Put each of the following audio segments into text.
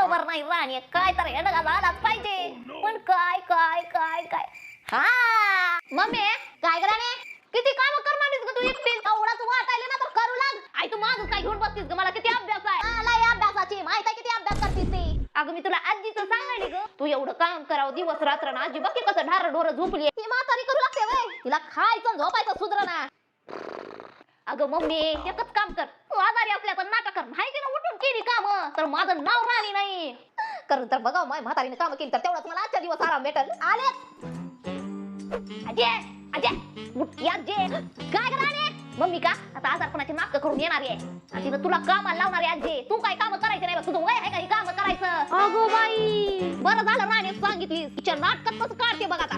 बरोबर नाही राणी काय तर येणं आलाच पाहिजे पण काय काय काय काय हा मम्मी काय कराने किती काम करणार आहेस ग तू एकटीच एवढाच वाटायला ना तर करू लाग आई तू माझं काय घेऊन बसतीस ग मला किती अभ्यास आहे मला या अभ्यासाची माहित आहे किती अभ्यास करतीस ती अगं मी तुला आजीचं सांगायली ग तू एवढं काम करावं दिवस रात्र ना आजी बघ की कसं ढार ढोर झोपली ती म्हातारी करू लागते वय तिला खायचं झोपायचं सुधरना अगं मम्मी एकच काम कर तू आजारी असल्या तर नाटक कर माहिती ना उठून केली काम तर माझं नाव राणी नाही कारण तर बघा माय म्हातारीने काम केली तर तेवढंच मला आजच्या दिवस आराम भेटल आले अजय अजय अजय काय कराने मम्मी का आता आजारपणाची नाटक करून येणार आहे आणि तिनं तुला कामाला लावणार आहे अजय तू काय काम करायचं नाही तुझं वय आहे का ही काम करायचं अगो बाई बरं झालं राणे सांगितली तिच्या नाटकात कसं काढते बघ आता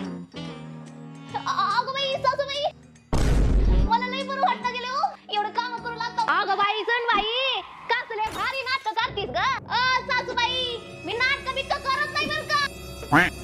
अगो बाई सासूबाई मला लई बरं वाटतं गेले हो एवढं काम करू लागतो अगं बाई सणबाई कसले भारी नाटक करतीस ग सासूबाई मी नाटक बिटक करत नाही बरं का